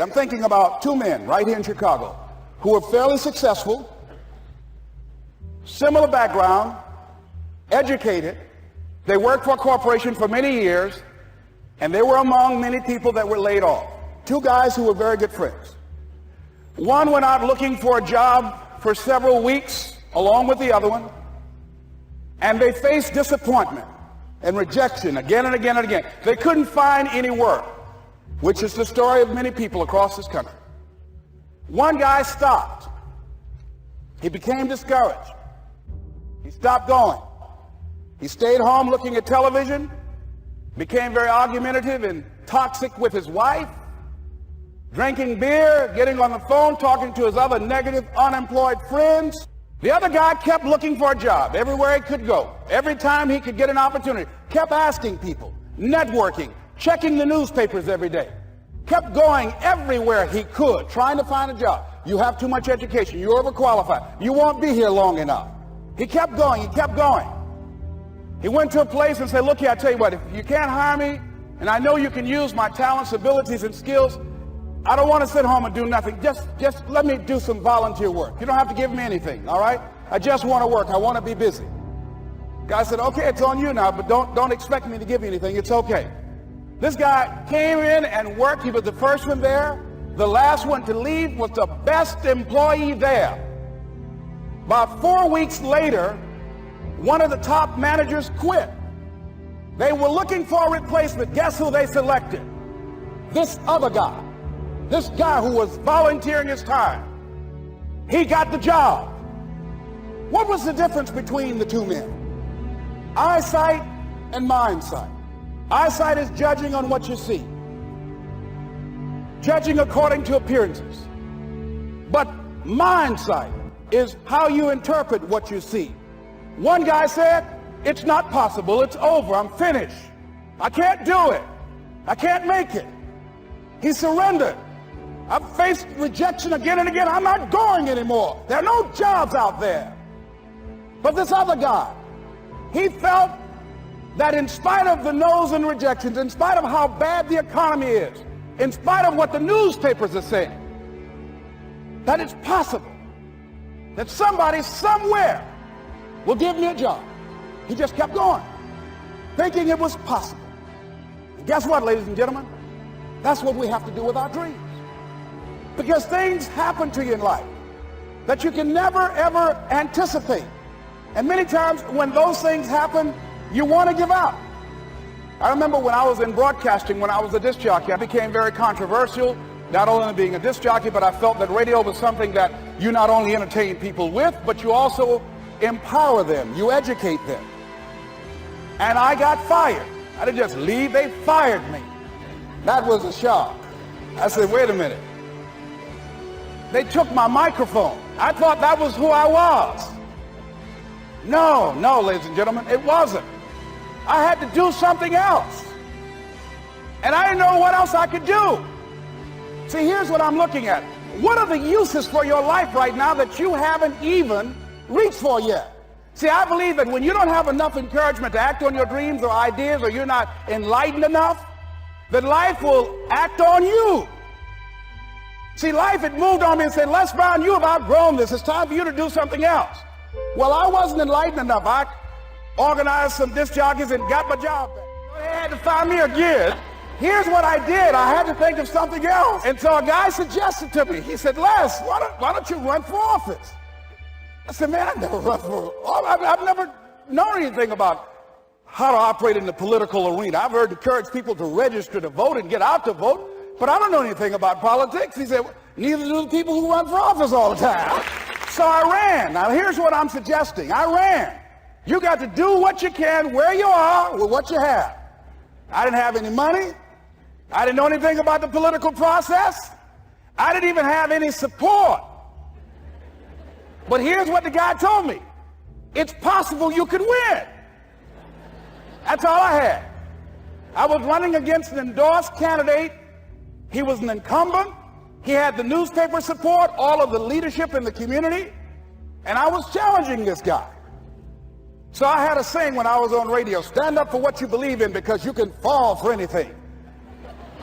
I'm thinking about two men right here in Chicago who were fairly successful, similar background, educated. They worked for a corporation for many years, and they were among many people that were laid off. Two guys who were very good friends. One went out looking for a job for several weeks along with the other one, and they faced disappointment and rejection again and again and again. They couldn't find any work, which is the story of many people across this country. One guy stopped. He became discouraged. He stopped going. He stayed home looking at television, became very argumentative and toxic with his wife, drinking beer, getting on the phone, talking to his other negative, unemployed friends. The other guy kept looking for a job everywhere he could go. Every time he could get an opportunity, kept asking people, networking, checking the newspapers every day, kept going everywhere he could, trying to find a job. You have too much education. You're overqualified. You won't be here long enough. He kept going. He kept going. He went to a place and said, look here, I tell you what, if you can't hire me, and I know you can use my talents, abilities, and skills, I don't want to sit home and do nothing. Just let me do some volunteer work. You don't have to give me anything, all right? I just want to work. I want to be busy. Guy said, okay, it's on you now, but don't expect me to give you anything. It's okay. This guy came in and worked. He was the first one there. The last one to leave was the best employee there. About 4 weeks later, one of the top managers quit. They were looking for a replacement. Guess who they selected? This other guy. This guy who was volunteering his time. He got the job. What was the difference between the two men? Eyesight and mindsight. Eyesight is judging on what you see, judging according to appearances. But mindsight is how you interpret what you see. One guy said, it's not possible, it's over, I'm finished. I can't do it. I can't make it. He surrendered. I've faced rejection again and again. I'm not going anymore. There are no jobs out there. But this other guy, he felt that in spite of the no's and rejections, in spite of how bad the economy is, in spite of what the newspapers are saying, that it's possible that somebody somewhere will give me a job. He just kept going, thinking it was possible. And guess what, ladies and gentlemen? That's what we have to do with our dreams. Because things happen to you in life that you can never, ever anticipate. And many times when those things happen, you want to give up. I remember when I was in broadcasting, when I was a disc jockey, I became very controversial, not only being a disc jockey, but I felt that radio was something that you not only entertain people with, but you also empower them, you educate them. And I got fired. I didn't just leave, they fired me. That was a shock. I said, wait a minute. They took my microphone. I thought that was who I was. No, ladies and gentlemen, it wasn't. I had to do something else. And I didn't know what else I could do. See, here's what I'm looking at. What are the uses for your life right now that you haven't even reached for yet? See, I believe that when you don't have enough encouragement to act on your dreams or ideas, or you're not enlightened enough, that life will act on you. See, life had moved on me and said, Les Brown, you have outgrown this. It's time for you to do something else. Well, I wasn't enlightened enough. I organized some disc jockeys and got my job back. They had to find me again. Here's what I did. I had to think of something else. And so a guy suggested to me, he said, Les, why don't you run for office? I said, man, I've never run for office. I've never known anything about how to operate in the political arena. I've heard encourage people to register to vote and get out to vote. But I don't know anything about politics. He said, neither do the people who run for office all the time. So I ran. Now here's what I'm suggesting. I ran. You got to do what you can where you are with what you have. I didn't have any money. I didn't know anything about the political process. I didn't even have any support. But here's what the guy told me. It's possible you could win. That's all I had. I was running against an endorsed candidate. He was an incumbent. He had the newspaper support, all of the leadership in the community, and I was challenging this guy. So I had a saying when I was on radio, stand up for what you believe in because you can fall for anything.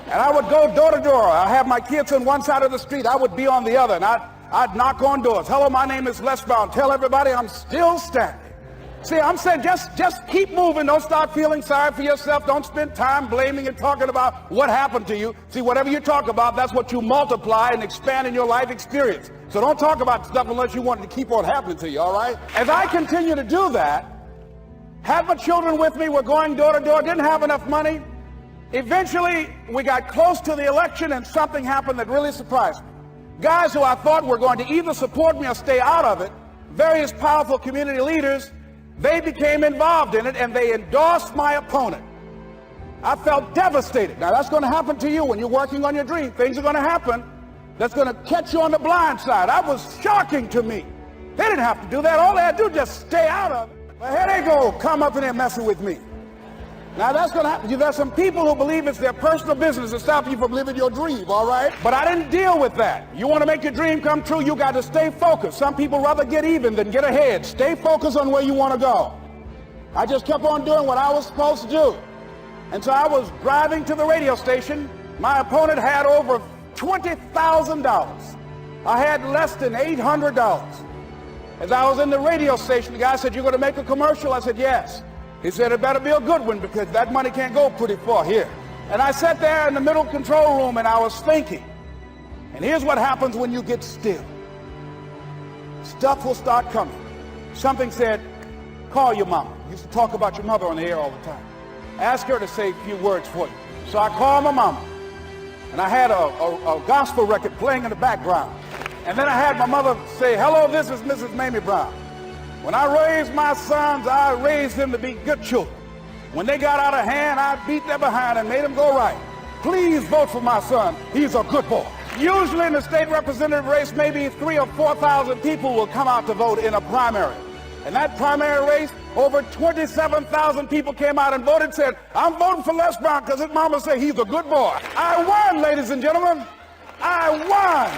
And I would go door to door. I have my kids on one side of the street. I would be on the other. And I'd knock on doors. Hello, my name is Les Brown. Tell everybody I'm still standing. See, I'm saying just keep moving. Don't start feeling sorry for yourself. Don't spend time blaming and talking about what happened to you. See, whatever you talk about, that's what you multiply and expand in your life experience. So don't talk about stuff unless you want it to keep on happening to you, all right? As I continue to do that, had my children with me, we're going door to door, didn't have enough money. Eventually, we got close to the election and something happened that really surprised me. Guys who I thought were going to either support me or stay out of it, various powerful community leaders, they became involved in it and they endorsed my opponent. I felt devastated. Now that's going to happen to you when you're working on your dream. Things are going to happen that's going to catch you on the blind side. That was shocking to me. They didn't have to do that. All they had to do was just stay out of it. But here they go, come up in there messing with me. Now that's going to happen. There's some people who believe it's their personal business to stop you from living your dream, all right? But I didn't deal with that. You want to make your dream come true, you got to stay focused. Some people rather get even than get ahead. Stay focused on where you want to go. I just kept on doing what I was supposed to do. And so I was driving to the radio station. My opponent had over $20,000. I had less than $800. As I was in the radio station, the guy said, "You're going to make a commercial?" I said, "Yes." He said, "It better be a good one because that money can't go pretty far here." And I sat there in the middle control room and I was thinking. And here's what happens when you get still. Stuff will start coming. Something said, "Call your mama." You used to talk about your mother on the air all the time. Ask her to say a few words for you. So I called my mama. And I had a gospel record playing in the background. And then I had my mother say, "Hello, this is Mrs. Mamie Brown. When I raised my sons, I raised them to be good children. When they got out of hand, I beat their behind and made them go right. Please vote for my son. He's a good boy." Usually in the state representative race, maybe 3,000 or 4,000 people will come out to vote in a primary. In that primary race, over 27,000 people came out and voted, said, "I'm voting for Les Brown because his mama said he's a good boy." I won, ladies and gentlemen. I won.